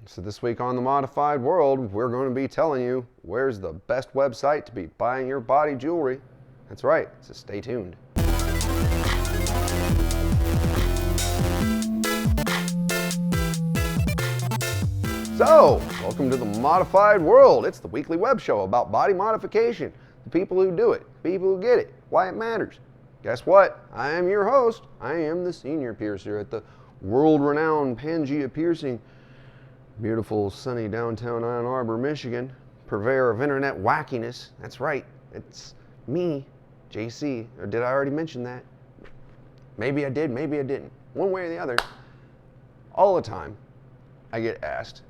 So this week on The Modified World, we're going to be telling you where's the best website to be buying your body jewelry. That's right, so stay tuned. So, welcome to The Modified World. It's the weekly web show about body modification, the people who do it, the people who get it, why it matters. Guess what? I am your host. I am the senior piercer at the world-renowned Pangea Piercing, beautiful sunny downtown Ann Arbor, Michigan, purveyor of internet wackiness. That's right, it's me, JC. Or did I already mention that? Maybe I did, maybe I didn't. One way or the other, all the time I get asked,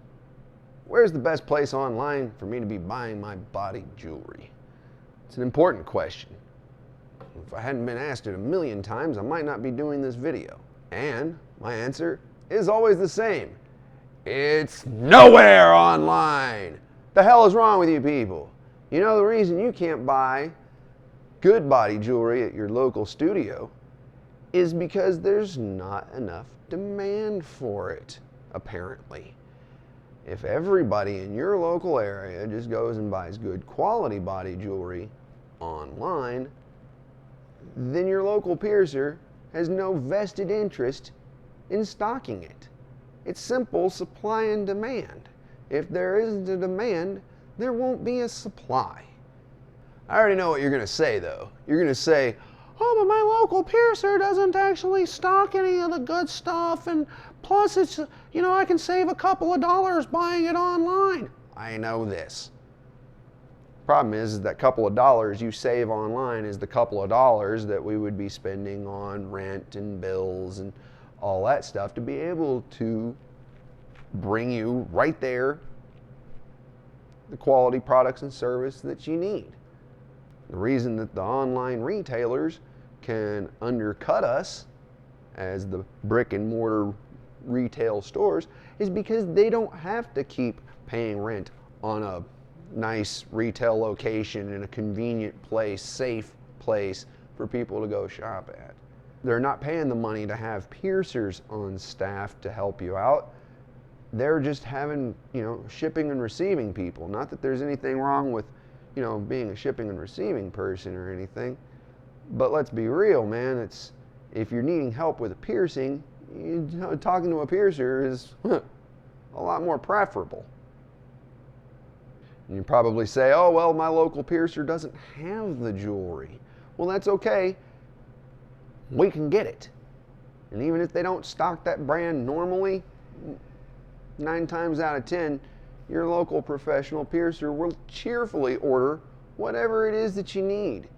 where's the best place online for me to be buying my body jewelry? It's an important question. If I hadn't been asked it a million times, I might not be doing this video. And my answer is always the same. It's nowhere online. The hell is wrong with you people? You know the reason you can't buy good body jewelry at your local studio is because there's not enough demand for it, apparently. If everybody in your local area just goes and buys good quality body jewelry online, then your local piercer has no vested interest in stocking it. It's simple supply and demand. If there isn't a demand, there won't be a supply. I already know what you're going to say, though. You're going to say, oh, but my local piercer doesn't actually stock any of the good stuff, and plus it's, I can save a couple of dollars buying it online. I know this. Problem is that couple of dollars you save online is the couple of dollars that we would be spending on rent and bills and all that stuff to be able to bring you right there the quality products and service that you need. The reason that the online retailers can undercut us as the brick and mortar retail stores is because they don't have to keep paying rent on a nice retail location in a convenient place, safe place for people to go shop at. They're not paying the money to have piercers on staff to help you out. They're just having, shipping and receiving people. Not that there's anything wrong with, being a shipping and receiving person or anything. But let's be real, man. If you're needing help with a piercing, talking to a piercer is a lot more preferable. And you probably say, oh, well, my local piercer doesn't have the jewelry. Well, that's okay. We can get it. And even if they don't stock that brand normally, 9 times out of 10, your local professional piercer will cheerfully order whatever it is that you need.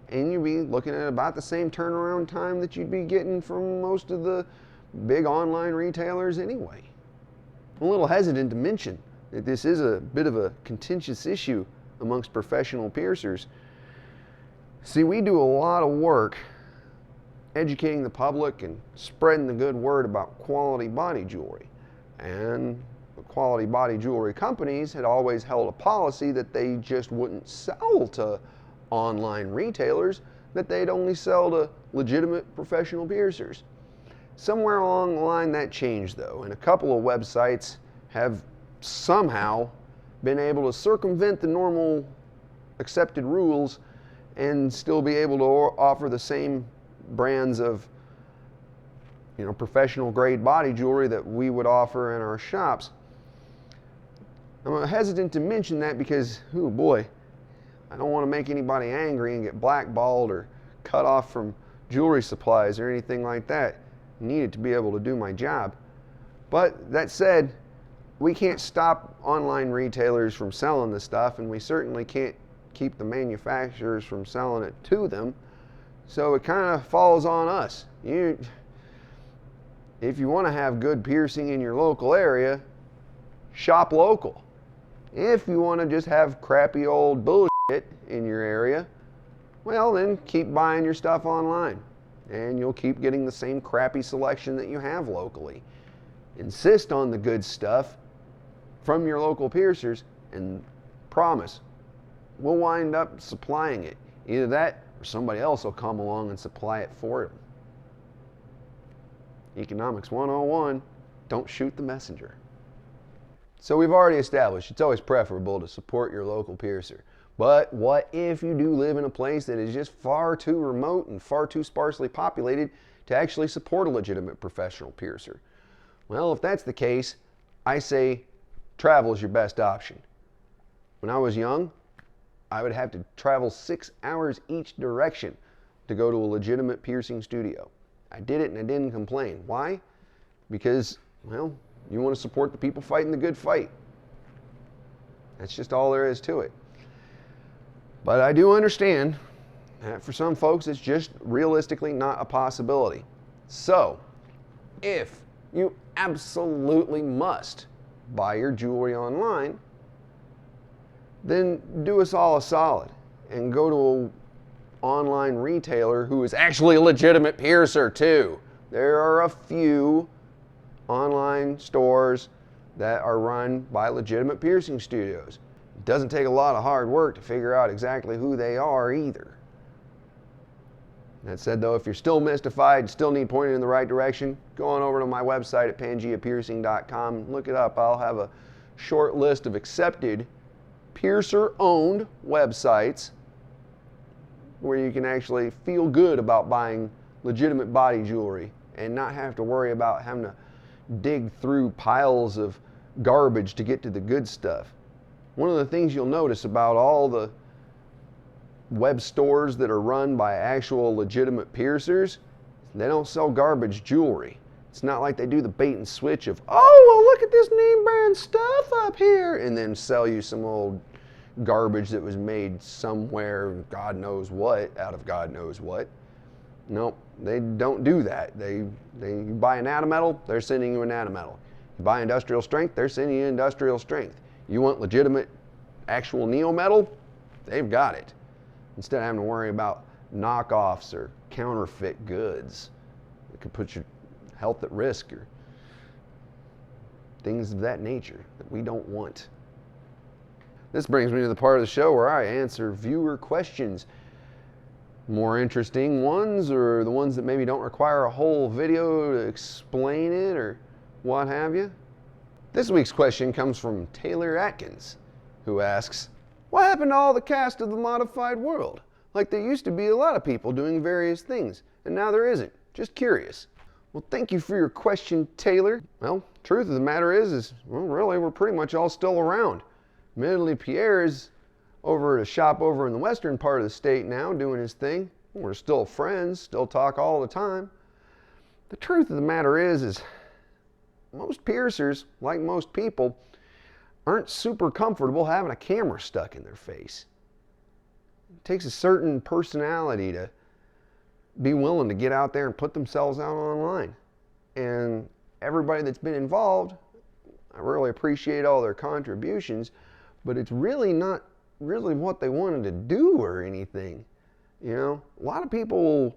And you'll be looking at about the same turnaround time that you'd be getting from most of the big online retailers anyway. I'm a little hesitant to mention that this is a bit of a contentious issue amongst professional piercers. See, we do a lot of work educating the public and spreading the good word about quality body jewelry. And the quality body jewelry companies had always held a policy that they just wouldn't sell to online retailers, that they'd only sell to legitimate professional piercers. Somewhere along the line that changed, though, and a couple of websites have somehow been able to circumvent the normal accepted rules and still be able to offer the same brands of professional grade body jewelry that we would offer in our shops. I'm hesitant to mention that because, oh boy, I don't want to make anybody angry and get blackballed or cut off from jewelry supplies or anything like that. I needed to be able to do my job. But that said, we can't stop online retailers from selling this stuff, and we certainly can't keep the manufacturers from selling it to them. So it kind of falls on us. If you want to have good piercing in your local area, shop local. If you want to just have crappy old bullshit in your area, well, then keep buying your stuff online, and you'll keep getting the same crappy selection that you have locally. Insist on the good stuff from your local piercers, and promise, we'll wind up supplying it. Either that, or somebody else will come along and supply it for them. Economics 101, don't shoot the messenger. So we've already established it's always preferable to support your local piercer. But what if you do live in a place that is just far too remote and far too sparsely populated to actually support a legitimate professional piercer? Well, if that's the case, I say travel is your best option. When I was young, I would have to travel 6 hours each direction to go to a legitimate piercing studio. I did it and I didn't complain. Why? Because, well, you want to support the people fighting the good fight. That's just all there is to it. But I do understand that for some folks it's just realistically not a possibility. So, if you absolutely must buy your jewelry online, then do us all a solid and go to an online retailer who is actually a legitimate piercer too. There are a few online stores that are run by legitimate piercing studios. It doesn't take a lot of hard work to figure out exactly who they are either. That said though, if you're still mystified, still need pointed in the right direction, go on over to my website at PangeaPiercing.com, look it up. I'll have a short list of accepted piercer-owned websites where you can actually feel good about buying legitimate body jewelry and not have to worry about having to dig through piles of garbage to get to the good stuff. One of the things you'll notice about all the web stores that are run by actual legitimate piercers, they don't sell garbage jewelry. It's not like they do the bait and switch of, oh, well, look at this name brand stuff up here, and then sell you some old garbage that was made somewhere, God knows what, out of God knows what. Nope, they don't do that. You buy an Adametal, they're sending you an Adametal. You buy industrial strength, they're sending you industrial strength. You want legitimate, actual Neometal, they've got it. Instead of having to worry about knockoffs or counterfeit goods that could put your health at risk or things of that nature that we don't want. This brings me to the part of the show where I answer viewer questions. More interesting ones, or the ones that maybe don't require a whole video to explain it or what have you. This week's question comes from Taylor Atkins, who asks, what happened to all the cast of The Modified World? Like there used to be a lot of people doing various things, and now there isn't. Just curious. Well, thank you for your question, Taylor. Well, truth of the matter is well, really, we're pretty much all still around. Admittedly, Pierre is over at a shop over in the western part of the state now doing his thing. We're still friends, still talk all the time. The truth of the matter is most piercers, like most people, aren't super comfortable having a camera stuck in their face. It takes a certain personality to be willing to get out there and put themselves out online. And everybody that's been involved, I really appreciate all their contributions, but it's really not really what they wanted to do or anything. You know, a lot of people,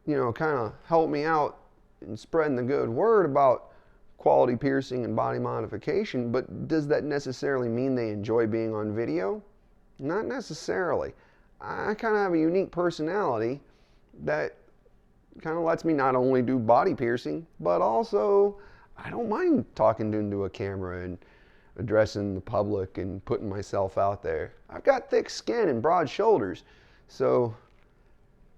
kind of help me out in spreading the good word about quality piercing and body modification, but does that necessarily mean they enjoy being on video? Not necessarily. I kind of have a unique personality that kind of lets me not only do body piercing, but also I don't mind talking into a camera and addressing the public and putting myself out there. I've got thick skin and broad shoulders, so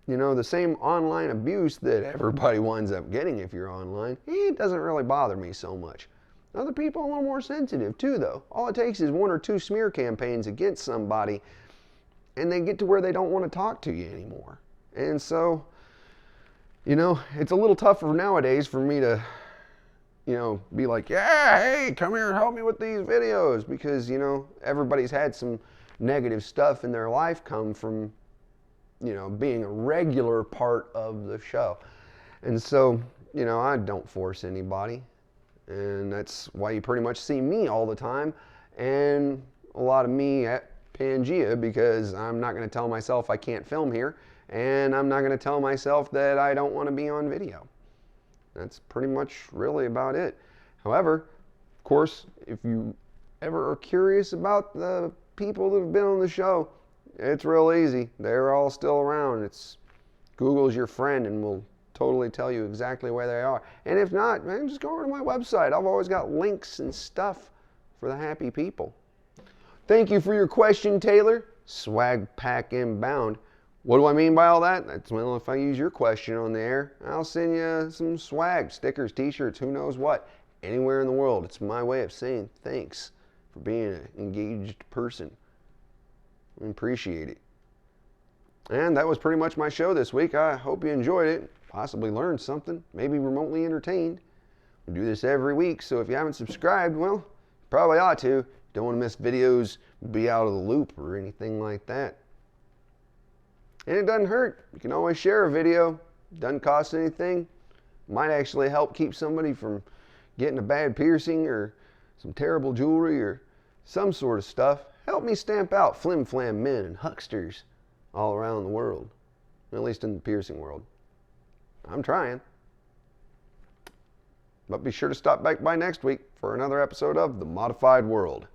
the same online abuse that everybody winds up getting if you're online, it doesn't really bother me so much. Other people are a little more sensitive too, though. All it takes is 1 or 2 smear campaigns against somebody and they get to where they don't want to talk to you anymore. And so, it's a little tougher nowadays for me to be like, yeah, hey, come here and help me with these videos, because, everybody's had some negative stuff in their life come from, being a regular part of the show. And so, I don't force anybody, and that's why you pretty much see me all the time, and a lot of me at Pangea, because I'm not going to tell myself I can't film here, and I'm not going to tell myself that I don't want to be on video. That's pretty much really about it. However, of course, if you ever are curious about the people that have been on the show, it's real easy. They're all still around. Google's your friend and will totally tell you exactly where they are. And if not, man, just go over to my website. I've always got links and stuff for the happy people. Thank you for your question, Taylor. Swag pack inbound. What do I mean by all that? That's, well, if I use your question on the air, I'll send you some swag, stickers, t-shirts, who knows what. Anywhere in the world. It's my way of saying thanks for being an engaged person. I appreciate it. And that was pretty much my show this week. I hope you enjoyed it, possibly learned something, maybe remotely entertained. We do this every week, so if you haven't subscribed, well, you probably ought to. Don't want to miss videos, be out of the loop or anything like that. And it doesn't hurt. You can always share a video. Doesn't cost anything. Might actually help keep somebody from getting a bad piercing or some terrible jewelry or some sort of stuff. Help me stamp out flim-flam men and hucksters all around the world, at least in the piercing world. I'm trying. But be sure to stop back by next week for another episode of The Modified World.